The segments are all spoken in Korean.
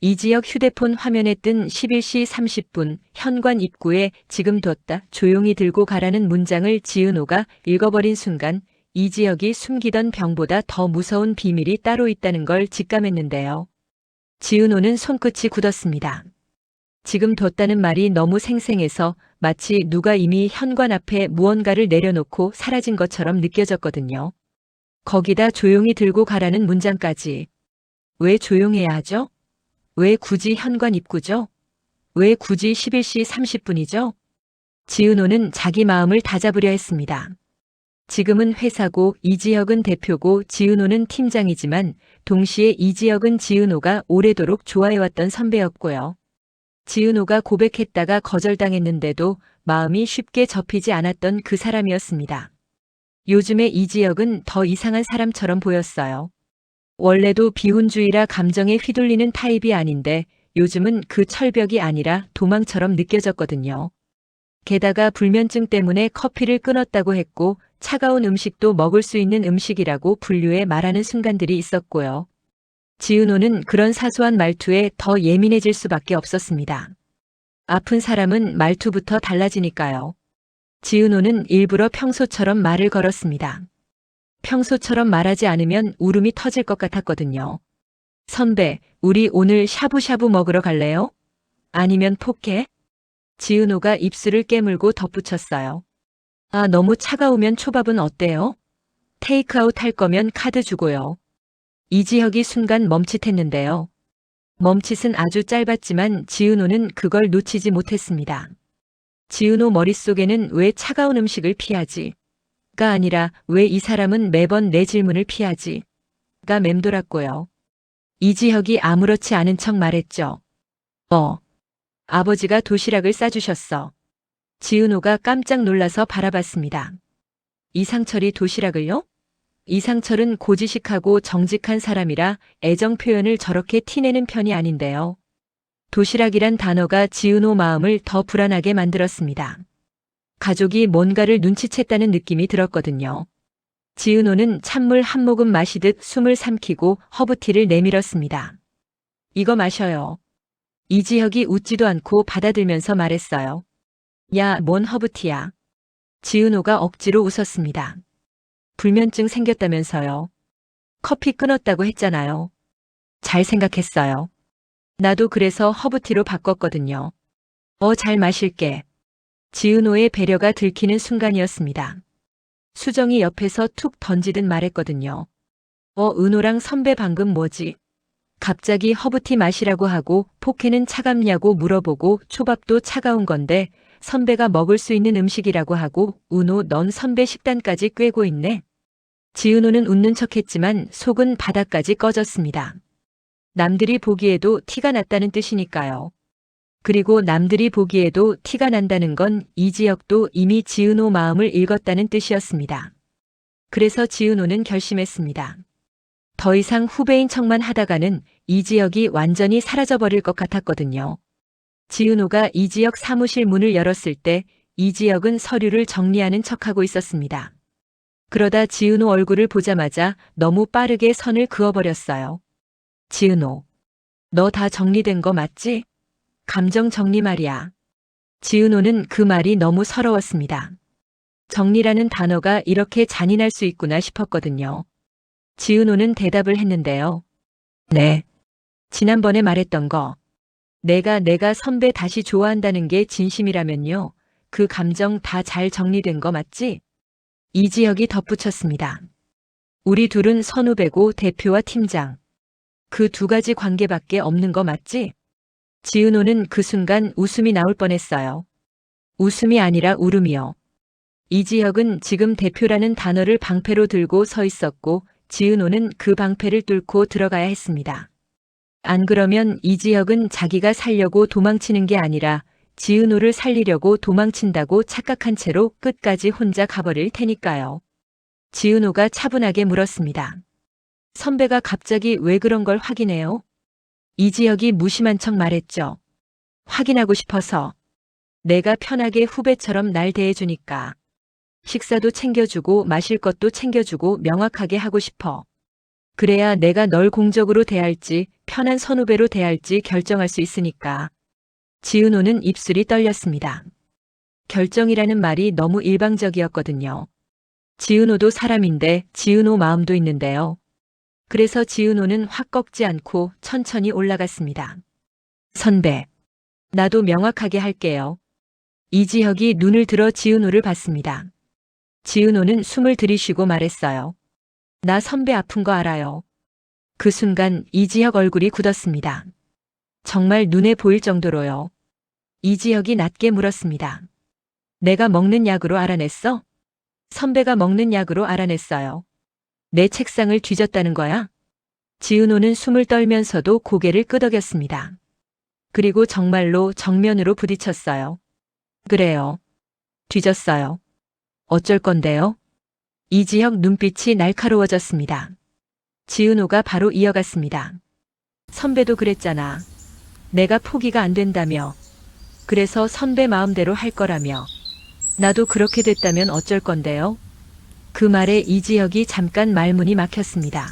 이지혁 휴대폰 화면에 뜬 11시 30분 현관 입구에 지금 뒀다 조용히 들고 가라는 문장을 지은호가 읽어버린 순간 이지혁이 숨기던 병보다 더 무서운 비밀이 따로 있다는 걸 직감했는데요. 지은호는 손끝이 굳었습니다. 지금 뒀다는 말이 너무 생생해서 마치 누가 이미 현관 앞에 무언가를 내려놓고 사라진 것처럼 느껴졌거든요. 거기다 조용히 들고 가라는 문장까지. 왜 조용해야 하죠? 왜 굳이 현관 입구죠? 왜 굳이 11시 30분이죠? 지은호는 자기 마음을 다잡으려 했습니다. 지금은 회사고 이지혁은 대표고 지은호는 팀장이지만 동시에 이지혁은 지은호가 오래도록 좋아해왔던 선배였고요. 지은호가 고백했다가 거절당했는데도 마음이 쉽게 접히지 않았던 그 사람이었습니다. 요즘에 이지혁은 더 이상한 사람처럼 보였어요. 원래도 비혼주의라 감정에 휘둘리는 타입이 아닌데 요즘은 그 철벽이 아니라 도망처럼 느껴졌거든요. 게다가 불면증 때문에 커피를 끊었다고 했고 차가운 음식도 먹을 수 있는 음식이라고 분류해 말하는 순간들이 있었고요. 지은호는 그런 사소한 말투에 더 예민해질 수밖에 없었습니다. 아픈 사람은 말투부터 달라지니까요. 지은호는 일부러 평소처럼 말을 걸었습니다. 평소처럼 말하지 않으면 울음이 터질 것 같았거든요. 선배, 우리 오늘 샤브샤브 먹으러 갈래요? 아니면 포케? 지은호가 입술을 깨물고 덧붙였어요. 아, 너무 차가우면 초밥은 어때요? 테이크아웃 할 거면 카드 주고요. 이지혁이 순간 멈칫했는데요. 멈칫은 아주 짧았지만 지은호는 그걸 놓치지 못했습니다. 지은호 머릿속에는 왜 차가운 음식을 피하지? 가 아니라 왜 이 사람은 매번 내 질문을 피하지? 가 맴돌았고요. 이지혁이 아무렇지 않은 척 말했죠. 아버지가 도시락을 싸주셨어. 지은호가 깜짝 놀라서 바라봤습니다. 이상철이 도시락을요? 이상철은 고지식하고 정직한 사람이라 애정 표현을 저렇게 티내는 편이 아닌데요. 도시락이란 단어가 지은호 마음을 더 불안하게 만들었습니다. 가족이 뭔가를 눈치챘다는 느낌이 들었거든요. 지은호는 찬물 한 모금 마시듯 숨을 삼키고 허브티를 내밀었습니다. 이거 마셔요. 이지혁이 웃지도 않고 받아들면서 말했어요. 야, 뭔 허브티야. 지은호가 억지로 웃었습니다. 불면증 생겼다면서요. 커피 끊었다고 했잖아요. 잘 생각했어요. 나도 그래서 허브티로 바꿨거든요. 잘 마실게. 지은호의 배려가 들키는 순간이었습니다. 수정이 옆에서 툭 던지듯 말했거든요. 은호랑 선배 방금 뭐지? 갑자기 허브티 마시라고 하고 포케는 차갑냐고 물어보고 초밥도 차가운 건데 선배가 먹을 수 있는 음식이라고 하고 은호 넌 선배 식단까지 꿰고 있네. 지은호는 웃는 척했지만 속은 바닥까지 꺼졌습니다. 남들이 보기에도 티가 났다는 뜻이니까요. 그리고 남들이 보기에도 티가 난다는 건 이지혁도 이미 지은호 마음을 읽었다는 뜻이었습니다. 그래서 지은호는 결심했습니다. 더 이상 후배인 척만 하다가는 이지혁이 완전히 사라져버릴 것 같았거든요. 지은호가 이지혁 사무실 문을 열었을 때 이지혁은 서류를 정리하는 척하고 있었습니다. 그러다 지은호 얼굴을 보자마자 너무 빠르게 선을 그어버렸어요. 지은호, 너 다 정리된 거 맞지? 감정 정리 말이야. 지은호는 그 말이 너무 서러웠습니다. 정리라는 단어가 이렇게 잔인할 수 있구나 싶었거든요. 지은호는 대답을 했는데요. 네. 지난번에 말했던 거. 내가 선배 다시 좋아한다는 게 진심이라면요. 그 감정 다 잘 정리된 거 맞지? 이지혁이 덧붙였습니다. 우리 둘은 선후배고 대표와 팀장. 그 두 가지 관계밖에 없는 거 맞지? 지은호는 그 순간 웃음이 나올 뻔했어요. 웃음이 아니라 울음이요. 이지혁은 지금 대표라는 단어를 방패로 들고 서 있었고 지은호는 그 방패를 뚫고 들어가야 했습니다. 안 그러면 이지혁은 자기가 살려고 도망치는 게 아니라 지은호를 살리려고 도망친다고 착각한 채로 끝까지 혼자 가버릴 테니까요. 지은호가 차분하게 물었습니다. 선배가 갑자기 왜 그런 걸 확인해요? 이지혁이 무심한 척 말했죠. 확인하고 싶어서. 내가 편하게 후배처럼 날 대해주니까. 식사도 챙겨주고 마실 것도 챙겨주고 명확하게 하고 싶어. 그래야 내가 널 공적으로 대할지 편한 선후배로 대할지 결정할 수 있으니까. 지은호는 입술이 떨렸습니다. 결정이라는 말이 너무 일방적이었거든요. 지은호도 사람인데 지은호 마음도 있는데요. 그래서 지은호는 확 꺾지 않고 천천히 올라갔습니다. 선배, 나도 명확하게 할게요. 이지혁이 눈을 들어 지은호를 봤습니다. 지은호는 숨을 들이쉬고 말했어요. 나 선배 아픈 거 알아요. 그 순간 이지혁 얼굴이 굳었습니다. 정말 눈에 보일 정도로요. 이지혁이 낮게 물었습니다. 내가 먹는 약으로 알아냈어? 선배가 먹는 약으로 알아냈어요. 내 책상을 뒤졌다는 거야? 지은호는 숨을 떨면서도 고개를 끄덕였습니다. 그리고 정말로 정면으로 부딪혔어요. 그래요. 뒤졌어요. 어쩔 건데요? 이지혁 눈빛이 날카로워졌습니다. 지은호가 바로 이어갔습니다. 선배도 그랬잖아. 내가 포기가 안 된다며. 그래서 선배 마음대로 할 거라며. 나도 그렇게 됐다면 어쩔 건데요? 그 말에 이지혁이 잠깐 말문이 막혔습니다.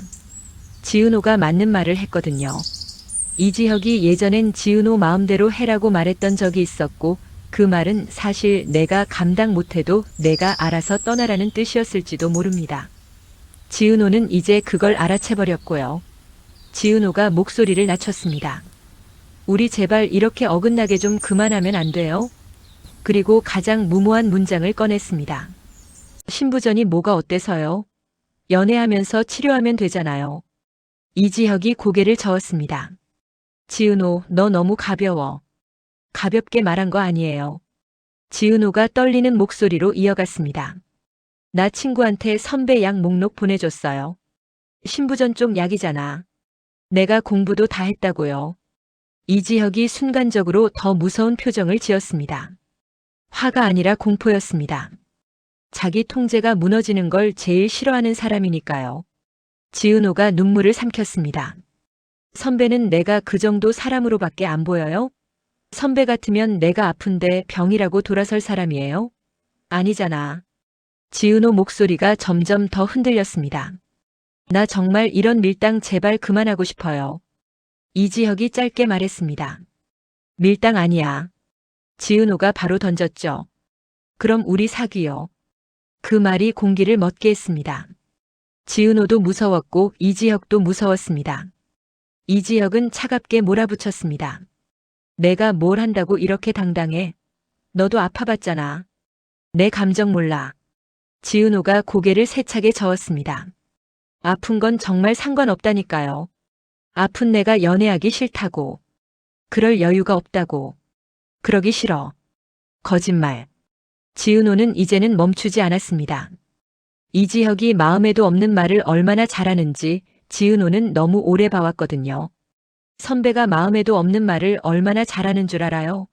지은호가 맞는 말을 했거든요. 이지혁이 예전엔 지은호 마음대로 해라고 말했던 적이 있었고 그 말은 사실 내가 감당 못해도 내가 알아서 떠나라는 뜻이었을지도 모릅니다. 지은호는 이제 그걸 알아채버렸고요. 지은호가 목소리를 낮췄습니다. 우리 제발 이렇게 어긋나게 좀 그만하면 안 돼요? 그리고 가장 무모한 문장을 꺼냈습니다. 신부전이 뭐가 어때서요? 연애하면서 치료하면 되잖아요. 이지혁이 고개를 저었습니다. 지은호, 너 너무 가벼워. 가볍게 말한 거 아니에요. 지은호가 떨리는 목소리로 이어갔습니다. 나 친구한테 선배 약 목록 보내줬어요. 신부전 쪽 약이잖아. 내가 공부도 다 했다고요. 이지혁이 순간적으로 더 무서운 표정을 지었습니다. 화가 아니라 공포였습니다. 자기 통제가 무너지는 걸 제일 싫어하는 사람이니까요. 지은호가 눈물을 삼켰습니다. 선배는 내가 그 정도 사람으로밖에 안 보여요? 선배 같으면 내가 아픈데 병이라고 돌아설 사람이에요? 아니잖아. 지은호 목소리가 점점 더 흔들렸습니다. 나 정말 이런 밀당 제발 그만하고 싶어요. 이지혁이 짧게 말했습니다. 밀당 아니야. 지은호가 바로 던졌죠. 그럼 우리 사귀요. 그 말이 공기를 멎게 했습니다. 지은호도 무서웠고 이지혁도 무서웠습니다. 이지혁은 차갑게 몰아붙였습니다. 내가 뭘 한다고 이렇게 당당해? 너도 아파봤잖아. 내 감정 몰라. 지은호가 고개를 세차게 저었습니다. 아픈 건 정말 상관없다니까요. 아픈 내가 연애하기 싫다고. 그럴 여유가 없다고. 그러기 싫어. 거짓말. 지은호는 이제는 멈추지 않았습니다. 이지혁이 마음에도 없는 말을 얼마나 잘하는지 지은호는 너무 오래 봐왔거든요. 선배가 마음에도 없는 말을 얼마나 잘하는 줄 알아요?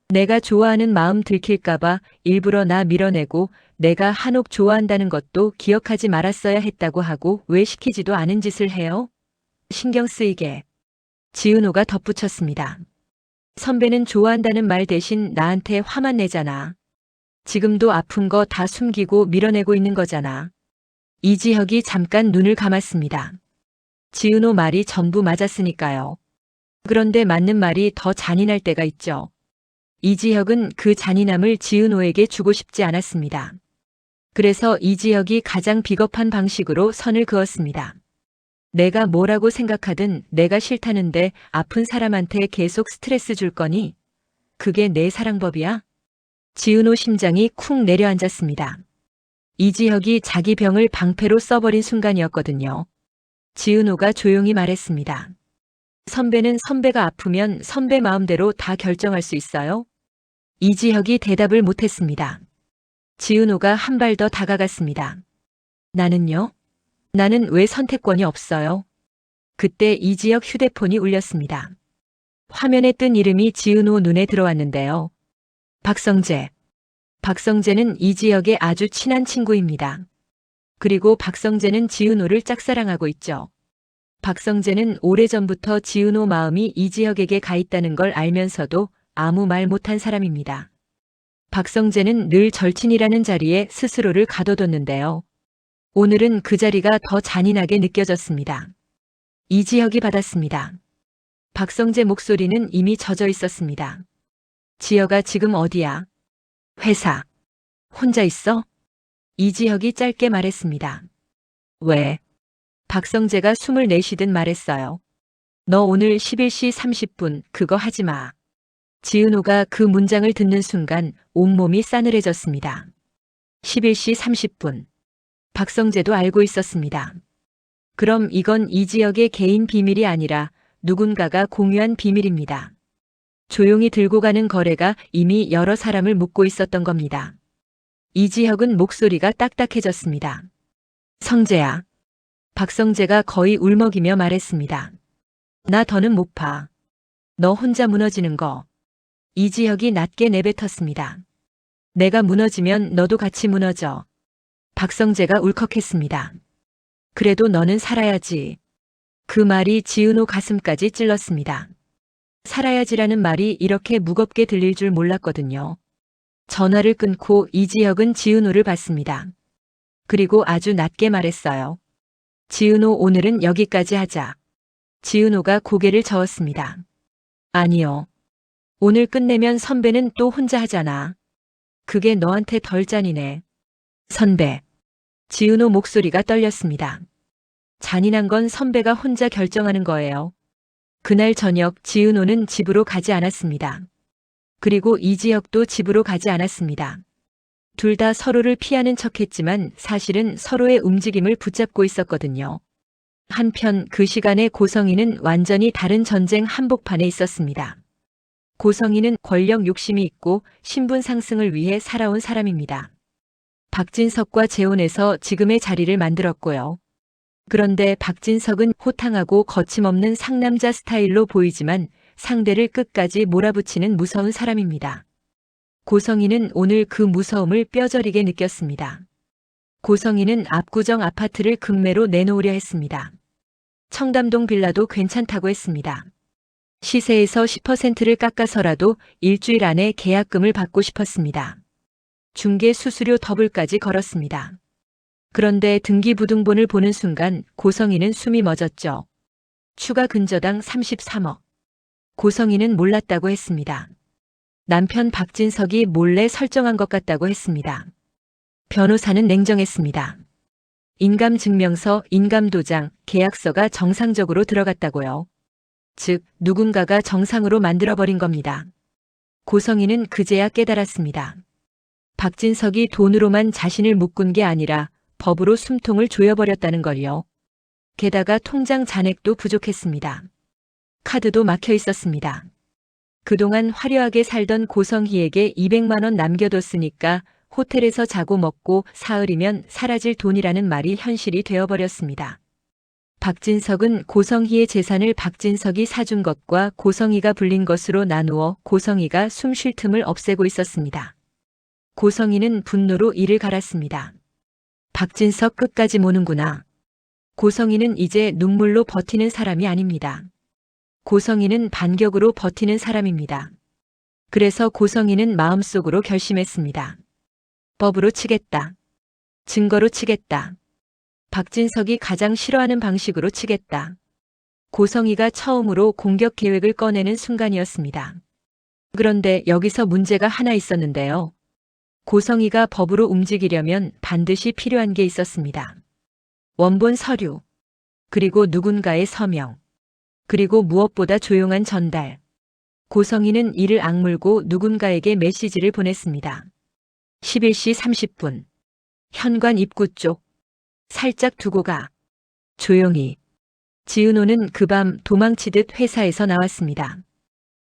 내가 좋아하는 마음 들킬까봐 일부러 나 밀어내고 내가 한옥 좋아한다는 것도 기억하지 말았어야 했다고 하고 왜 시키지도 않은 짓을 해요? 신경 쓰이게. 지은호가 덧붙였습니다. 선배는 좋아한다는 말 대신 나한테 화만 내잖아. 지금도 아픈 거 다 숨기고 밀어내고 있는 거잖아. 이지혁이 잠깐 눈을 감았습니다. 지은호 말이 전부 맞았으니까요. 그런데 맞는 말이 더 잔인할 때가 있죠. 이지혁은 그 잔인함을 지은호에게 주고 싶지 않았습니다. 그래서 이지혁이 가장 비겁한 방식으로 선을 그었습니다. 내가 뭐라고 생각하든 내가 싫다는데 아픈 사람한테 계속 스트레스 줄 거니? 그게 내 사랑법이야? 지은호 심장이 쿵 내려앉았습니다. 이지혁이 자기 병을 방패로 써버린 순간이었거든요. 지은호가 조용히 말했습니다. 선배는 선배가 아프면 선배 마음대로 다 결정할 수 있어요? 이지혁이 대답을 못했습니다. 지은호가 한 발 더 다가갔습니다. 나는요? 나는 왜 선택권이 없어요? 그때 이지혁 휴대폰이 울렸습니다. 화면에 뜬 이름이 지은호 눈에 들어왔는데요. 박성재. 박성재는 이지혁의 아주 친한 친구입니다. 그리고 박성재는 지은호를 짝사랑하고 있죠. 박성재는 오래전부터 지은호 마음이 이지혁에게 가 있다는 걸 알면서도 아무 말 못한 사람입니다. 박성재는 늘 절친이라는 자리에 스스로를 가둬뒀는데요. 오늘은 그 자리가 더 잔인하게 느껴졌습니다. 이지혁이 받았습니다. 박성재 목소리는 이미 젖어 있었습니다. 지혁아, 지금 어디야? 회사. 혼자 있어? 이지혁이 짧게 말했습니다. 왜? 박성재가 숨을 내쉬듯 말했어요. 너 오늘 11시 30분 그거 하지 마. 지은호가 그 문장을 듣는 순간 온몸이 싸늘해졌습니다. 11시 30분. 박성재도 알고 있었습니다. 그럼 이건 이지혁의 개인 비밀이 아니라 누군가가 공유한 비밀입니다. 조용히 들고 가는 거래가 이미 여러 사람을 묶고 있었던 겁니다. 이지혁은 목소리가 딱딱해졌습니다. 성재야. 박성재가 거의 울먹이며 말했습니다. 나 더는 못 봐. 너 혼자 무너지는 거. 이지혁이 낮게 내뱉었습니다. 내가 무너지면 너도 같이 무너져. 박성재가 울컥했습니다. 그래도 너는 살아야지. 그 말이 지은호 가슴까지 찔렀습니다. 살아야지라는 말이 이렇게 무겁게 들릴 줄 몰랐거든요. 전화를 끊고 이지혁은 지은호를 봤습니다. 그리고 아주 낮게 말했어요. 지은호, 오늘은 여기까지 하자. 지은호가 고개를 저었습니다. 아니요. 오늘 끝내면 선배는 또 혼자 하잖아. 그게 너한테 덜 짠이네. 선배. 지은호 목소리가 떨렸습니다. 잔인한 건 선배가 혼자 결정하는 거예요. 그날 저녁 지은호는 집으로 가지 않았습니다. 그리고 이지혁도 집으로 가지 않았습니다. 둘 다 서로를 피하는 척했지만 사실은 서로의 움직임을 붙잡고 있었거든요. 한편 그 시간에 고성희는 완전히 다른 전쟁 한복판에 있었습니다. 고성희는 권력 욕심이 있고 신분 상승을 위해 살아온 사람입니다. 박진석과 재혼해서 지금의 자리를 만들었고요. 그런데 박진석은 호탕하고 거침없는 상남자 스타일로 보이지만 상대를 끝까지 몰아붙이는 무서운 사람입니다. 고성희는 오늘 그 무서움을 뼈저리게 느꼈습니다. 고성희는 압구정 아파트를 금매로 내놓으려 했습니다. 청담동 빌라도 괜찮다고 했습니다. 시세에서 10%를 깎아서라도 일주일 안에 계약금을 받고 싶었습니다. 중개 수수료 더블까지 걸었습니다. 그런데 등기부등본을 보는 순간 고성희는 숨이 멎었죠. 추가 근저당 33억. 고성희는 몰랐다고 했습니다. 남편 박진석이 몰래 설정한 것 같다고 했습니다. 변호사는 냉정했습니다. 인감증명서, 인감도장, 계약서가 정상적으로 들어갔다고요. 즉, 누군가가 정상으로 만들어버린 겁니다. 고성희는 그제야 깨달았습니다. 박진석이 돈으로만 자신을 묶은 게 아니라 법으로 숨통을 조여버렸다는 걸요. 게다가 통장 잔액도 부족했습니다. 카드도 막혀 있었습니다. 그동안 화려하게 살던 고성희에게 200만 원 남겨뒀으니까 호텔에서 자고 먹고 사흘이면 사라질 돈이라는 말이 현실이 되어버렸습니다. 박진석은 고성희의 재산을 박진석이 사준 것과 고성희가 불린 것으로 나누어 고성희가 숨 쉴 틈을 없애고 있었습니다. 고성희는 분노로 이를 갈았습니다. 박진석 끝까지 모는구나. 고성희는 이제 눈물로 버티는 사람이 아닙니다. 고성희는 반격으로 버티는 사람입니다. 그래서 고성희는 마음속으로 결심했습니다. 법으로 치겠다. 증거로 치겠다. 박진석이 가장 싫어하는 방식으로 치겠다. 고성희가 처음으로 공격 계획을 꺼내는 순간이었습니다. 그런데 여기서 문제가 하나 있었는데요. 고성희가 법으로 움직이려면 반드시 필요한 게 있었습니다. 원본 서류, 그리고 누군가의 서명, 그리고 무엇보다 조용한 전달. 고성희는 이를 악물고 누군가에게 메시지를 보냈습니다. 11시 30분. 현관 입구 쪽. 살짝 두고 가. 조용히. 지은호는 그 밤 도망치듯 회사에서 나왔습니다.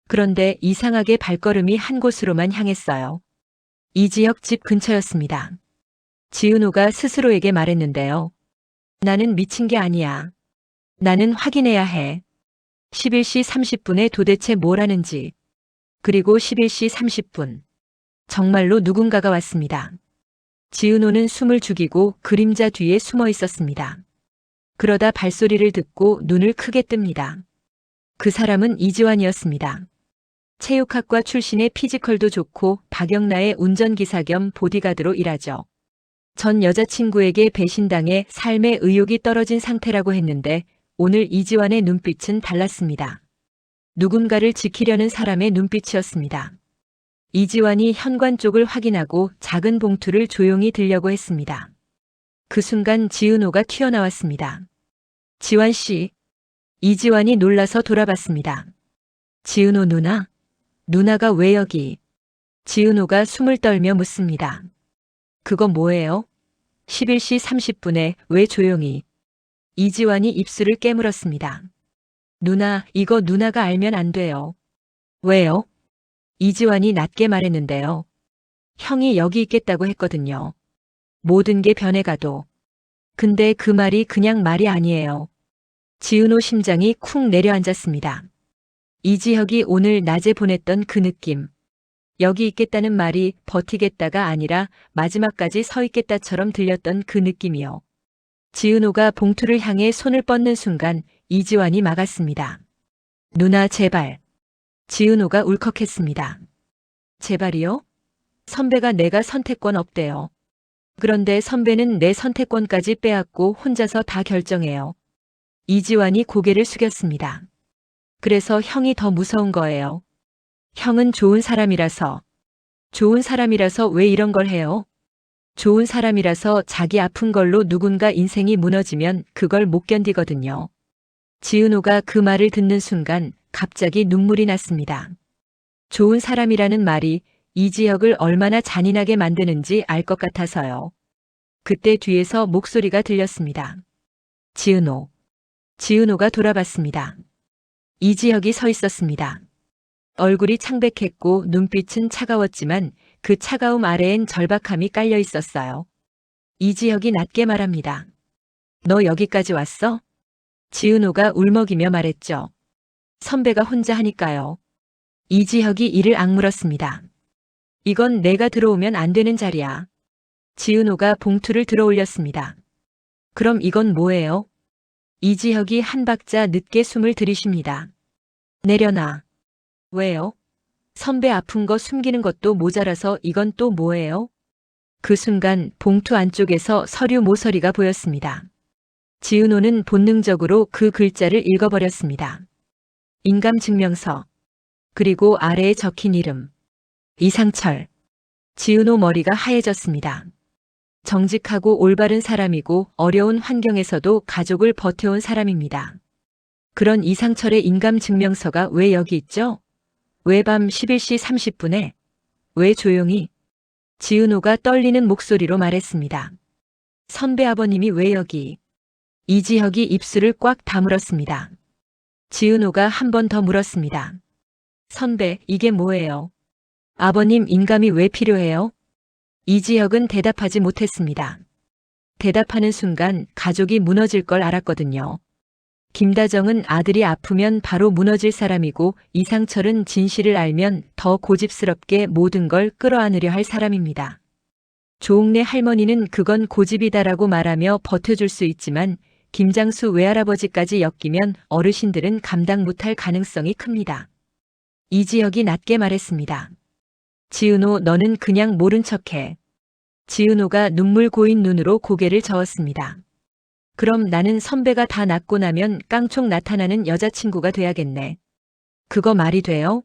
그런데 이상하게 발걸음이 한 곳으로만 향했어요. 이지혁 집 근처였습니다. 지은호가 스스로에게 말했는데요. 나는 미친 게 아니야. 나는 확인해야 해. 11시 30분에 도대체 뭘 하는지. 그리고 11시 30분. 정말로 누군가가 왔습니다. 지은호는 숨을 죽이고 그림자 뒤에 숨어 있었습니다. 그러다 발소리를 듣고 눈을 크게 뜹니다. 그 사람은 이지환이었습니다. 체육학과 출신의 피지컬도 좋고 박영나의 운전기사 겸 보디가드로 일하죠. 전 여자친구에게 배신당해 삶의 의욕이 떨어진 상태라고 했는데 오늘 이지환의 눈빛은 달랐습니다. 누군가를 지키려는 사람의 눈빛이었습니다. 이지환이 현관 쪽을 확인하고 작은 봉투를 조용히 들려고 했습니다. 그 순간 지은호가 튀어나왔습니다. 지환 씨. 이지환이 놀라서 돌아봤습니다. 지은호 누나? 누나가 왜 여기? 지은호가 숨을 떨며 묻습니다. 그거 뭐예요? 11시 30분에 왜 조용히? 이지환이 입술을 깨물었습니다. 누나, 이거 누나가 알면 안 돼요. 왜요? 이지환이 낮게 말했는데요. 형이 여기 있겠다고 했거든요. 모든 게 변해가도. 근데 그 말이 그냥 말이 아니에요. 지은호 심장이 쿵 내려앉았습니다. 이지혁이 오늘 낮에 보냈던 그 느낌. 여기 있겠다는 말이 버티겠다가 아니라 마지막까지 서 있겠다처럼 들렸던 그 느낌이요. 지은호가 봉투를 향해 손을 뻗는 순간 이지환이 막았습니다. 누나 제발. 지은호가 울컥했습니다. 제발이요? 선배가 내가 선택권 없대요. 그런데 선배는 내 선택권까지 빼앗고 혼자서 다 결정해요. 이지환이 고개를 숙였습니다. 그래서 형이 더 무서운 거예요. 형은 좋은 사람이라서. 좋은 사람이라서 왜 이런 걸 해요? 좋은 사람이라서 자기 아픈 걸로 누군가 인생이 무너지면 그걸 못 견디거든요. 지은호가 그 말을 듣는 순간 갑자기 눈물이 났습니다. 좋은 사람이라는 말이 이지혁을 얼마나 잔인하게 만드는지 알 것 같아서요. 그때 뒤에서 목소리가 들렸습니다. 지은호. 지은호가 돌아봤습니다. 이지혁이 서 있었습니다. 얼굴이 창백했고 눈빛은 차가웠지만 그 차가움 아래엔 절박함이 깔려 있었어요. 이지혁이 낮게 말합니다. 너 여기까지 왔어? 지은호가 울먹이며 말했죠. 선배가 혼자 하니까요. 이지혁이 이를 악물었습니다. 이건 내가 들어오면 안 되는 자리야. 지은호가 봉투를 들어 올렸습니다. 그럼 이건 뭐예요? 이지혁이 한 박자 늦게 숨을 들이쉽니다. 내려놔. 왜요? 선배 아픈 거 숨기는 것도 모자라서 이건 또 뭐예요? 그 순간 봉투 안쪽에서 서류 모서리가 보였습니다. 지은호는 본능적으로 그 글자를 읽어버렸습니다. 인감증명서. 그리고 아래에 적힌 이름. 이상철. 지은호 머리가 하얘졌습니다. 정직하고 올바른 사람이고 어려운 환경에서도 가족을 버텨온 사람입니다. 그런 이상철의 인감증명서가 왜 여기 있죠? 왜 밤 11시 30분에? 왜 조용히? 지은호가 떨리는 목소리로 말했습니다. 선배 아버님이 왜 여기? 이지혁이 입술을 꽉 다물었습니다. 지은호가 한 번 더 물었습니다. 선배, 이게 뭐예요? 아버님 인감이 왜 필요해요? 이지혁은 대답하지 못했습니다. 대답하는 순간 가족이 무너질 걸 알았거든요. 김다정은 아들이 아프면 바로 무너질 사람이고 이상철은 진실을 알면 더 고집스럽게 모든 걸 끌어안으려 할 사람입니다. 조옥래 할머니는 그건 고집이다라고 말하며 버텨줄 수 있지만 김장수 외할아버지까지 엮이면 어르신들은 감당 못할 가능성이 큽니다. 이지혁이 낮게 말했습니다. 지은호, 너는 그냥 모른 척해. 지은호가 눈물 고인 눈으로 고개를 저었습니다. 그럼 나는 선배가 다 낫고 나면 깡총 나타나는 여자친구가 돼야겠네. 그거 말이 돼요?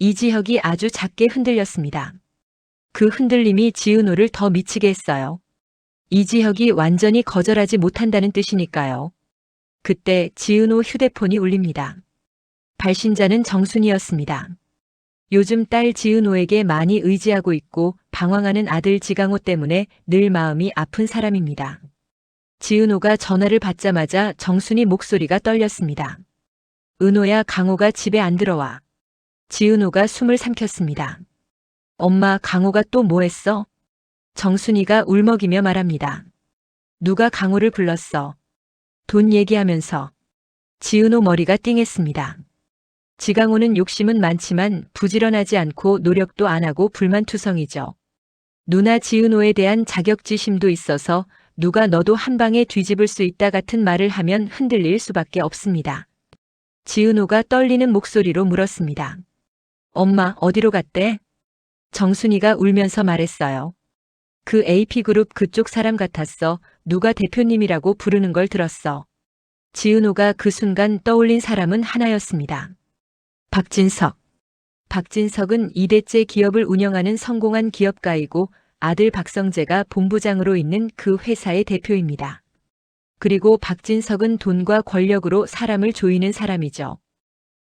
이지혁이 아주 작게 흔들렸습니다. 그 흔들림이 지은호를 더 미치게 했어요. 이지혁이 완전히 거절하지 못한다는 뜻이니까요. 그때 지은호 휴대폰이 울립니다. 발신자는 정순이었습니다. 요즘 딸 지은호에게 많이 의지하고 있고 방황하는 아들 지강호 때문에 늘 마음이 아픈 사람입니다. 지은호가 전화를 받자마자 정순이 목소리가 떨렸습니다. 은호야, 강호가 집에 안 들어와. 지은호가 숨을 삼켰습니다. 엄마, 강호가 또 뭐 했어? 정순이가 울먹이며 말합니다. 누가 강호를 불렀어? 돈 얘기하면서. 지은호 머리가 띵했습니다. 지강호는 욕심은 많지만 부지런하지 않고 노력도 안 하고 불만투성이죠. 누나 지은호에 대한 자격지심도 있어서 누가 너도 한 방에 뒤집을 수 있다 같은 말을 하면 흔들릴 수밖에 없습니다. 지은호가 떨리는 목소리로 물었습니다. 엄마, 어디로 갔대? 정순이가 울면서 말했어요. 그 AP그룹 그쪽 사람 같았어. 누가 대표님이라고 부르는 걸 들었어. 지은호가 그 순간 떠올린 사람은 하나였습니다. 박진석. 박진석은 2대째 기업을 운영하는 성공한 기업가이고 아들 박성재가 본부장으로 있는 그 회사의 대표입니다. 그리고 박진석은 돈과 권력으로 사람을 조이는 사람이죠.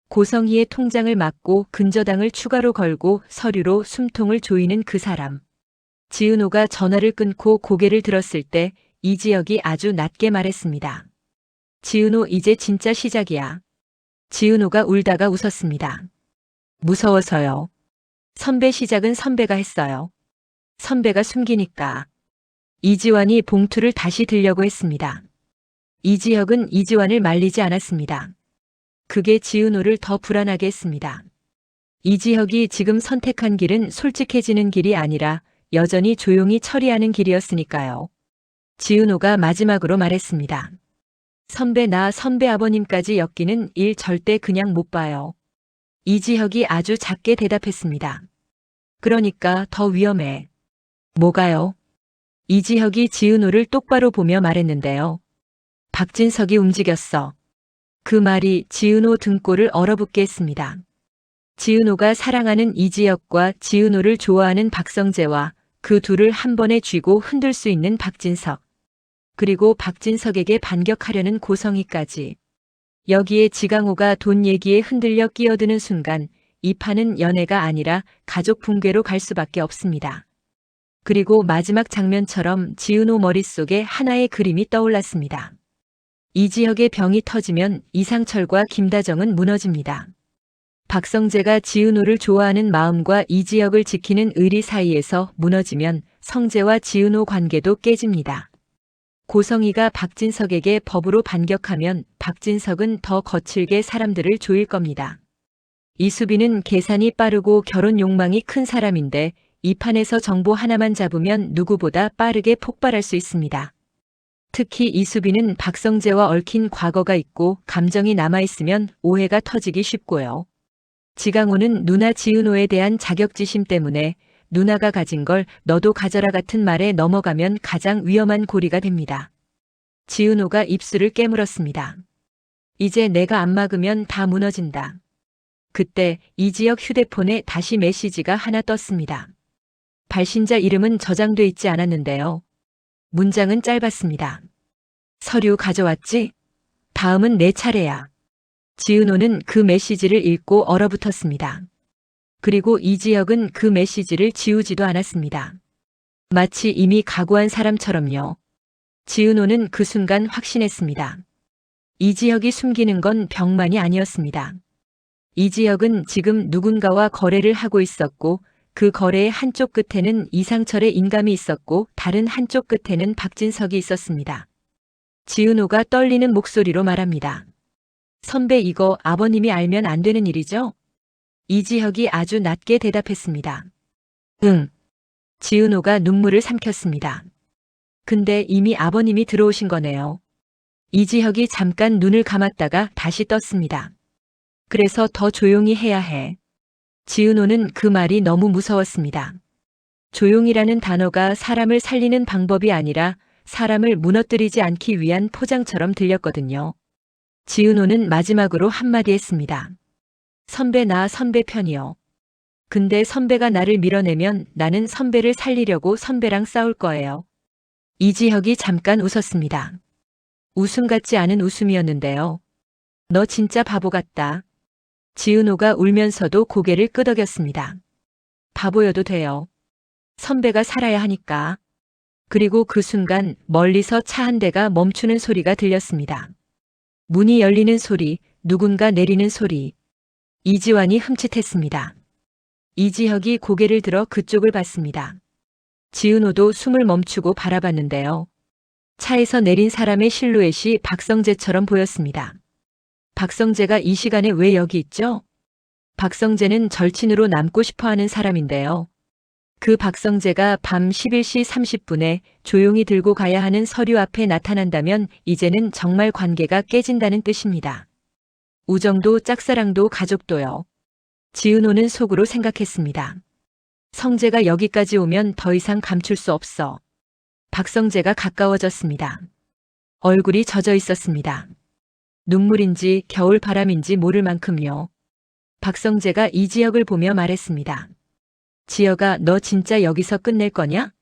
고성희의 통장을 막고 근저당을 추가로 걸고 서류로 숨통을 조이는 그 사람. 지은호가 전화를 끊고 고개를 들었을 때 이지혁이 아주 낮게 말했습니다. 지은호, 이제 진짜 시작이야. 지은호가 울다가 웃었습니다. 무서워서요. 선배, 시작은 선배가 했어요. 선배가 숨기니까. 이지환이 봉투를 다시 들려고 했습니다. 이지혁은 이지환을 말리지 않았습니다. 그게 지은호를 더 불안하게 했습니다. 이지혁이 지금 선택한 길은 솔직해지는 길이 아니라 여전히 조용히 처리하는 길이었으니까요. 지은호가 마지막으로 말했습니다. 선배, 나 선배 아버님까지 엮이는 일 절대 그냥 못 봐요. 이지혁이 아주 작게 대답했습니다. 그러니까 더 위험해. 뭐가요? 이지혁이 지은호를 똑바로 보며 말했는데요. 박진석이 움직였어. 그 말이 지은호 등골을 얼어붙게 했습니다. 지은호가 사랑하는 이지혁과 지은호를 좋아하는 박성재와 그 둘을 한 번에 쥐고 흔들 수 있는 박진석. 그리고 박진석에게 반격하려는 고성희까지. 여기에 지강호가 돈 얘기에 흔들려 끼어드는 순간 이 판은 연애가 아니라 가족 붕괴로 갈 수밖에 없습니다. 그리고 마지막 장면처럼 지은호 머릿속에 하나의 그림이 떠올랐습니다. 이지혁의 병이 터지면 이상철과 김다정은 무너집니다. 박성재가 지은호를 좋아하는 마음과 이지혁을 지키는 의리 사이에서 무너지면 성재와 지은호 관계도 깨집니다. 고성희가 박진석에게 법으로 반격하면 박진석은 더 거칠게 사람들을 조일 겁니다. 이수빈은 계산이 빠르고 결혼 욕망이 큰 사람인데 이 판에서 정보 하나만 잡으면 누구보다 빠르게 폭발할 수 있습니다. 특히 이수빈은 박성재와 얽힌 과거가 있고 감정이 남아있으면 오해가 터지기 쉽고요. 지강호는 누나 지은호에 대한 자격지심 때문에 누나가 가진 걸 너도 가져라 같은 말에 넘어가면 가장 위험한 고리가 됩니다. 지은호가 입술을 깨물었습니다. 이제 내가 안 막으면 다 무너진다. 그때 이지혁 휴대폰에 다시 메시지가 하나 떴습니다. 발신자 이름은 저장돼 있지 않았는데요. 문장은 짧았습니다. 서류 가져왔지? 다음은 내 차례야. 지은호는 그 메시지를 읽고 얼어붙었습니다. 그리고 이지혁은 그 메시지를 지우지도 않았습니다. 마치 이미 각오한 사람처럼요. 지은호는 그 순간 확신했습니다. 이지혁이 숨기는 건 병만이 아니었습니다. 이지혁은 지금 누군가와 거래를 하고 있었고 그 거래의 한쪽 끝에는 이상철의 인감이 있었고 다른 한쪽 끝에는 박진석이 있었습니다. 지은호가 떨리는 목소리로 말합니다. 선배, 이거 아버님이 알면 안 되는 일이죠? 이지혁이 아주 낮게 대답했습니다. 응. 지은호가 눈물을 삼켰습니다. 근데 이미 아버님이 들어오신 거네요. 이지혁이 잠깐 눈을 감았다가 다시 떴습니다. 그래서 더 조용히 해야 해. 지은호는 그 말이 너무 무서웠습니다. 조용이라는 단어가 사람을 살리는 방법이 아니라 사람을 무너뜨리지 않기 위한 포장처럼 들렸거든요. 지은호는 마지막으로 한마디 했습니다. 선배, 나 선배 편이요. 근데 선배가 나를 밀어내면 나는 선배를 살리려고 선배랑 싸울 거예요. 이지혁이 잠깐 웃었습니다. 웃음 같지 않은 웃음이었는데요. 너 진짜 바보 같다. 지은호가 울면서도 고개를 끄덕였습니다. 바보여도 돼요. 선배가 살아야 하니까. 그리고 그 순간 멀리서 차 한 대가 멈추는 소리가 들렸습니다. 문이 열리는 소리, 누군가 내리는 소리. 이지환이 흠칫했습니다. 이지혁이 고개를 들어 그쪽을 봤습니다. 지은호도 숨을 멈추고 바라봤는데요. 차에서 내린 사람의 실루엣이 박성재처럼 보였습니다. 박성재가 이 시간에 왜 여기 있죠? 박성재는 절친으로 남고 싶어하는 사람인데요. 그 박성재가 밤 11시 30분에 조용히 들고 가야 하는 서류 앞에 나타난다면 이제는 정말 관계가 깨진다는 뜻입니다. 우정도 짝사랑도 가족도요. 지은호는 속으로 생각했습니다. 성재가 여기까지 오면 더 이상 감출 수 없어. 박성재가 가까워졌습니다. 얼굴이 젖어 있었습니다. 눈물인지 겨울 바람인지 모를 만큼요. 박성재가 이지혁을 보며 말했습니다. 지혁아, 너 진짜 여기서 끝낼 거냐?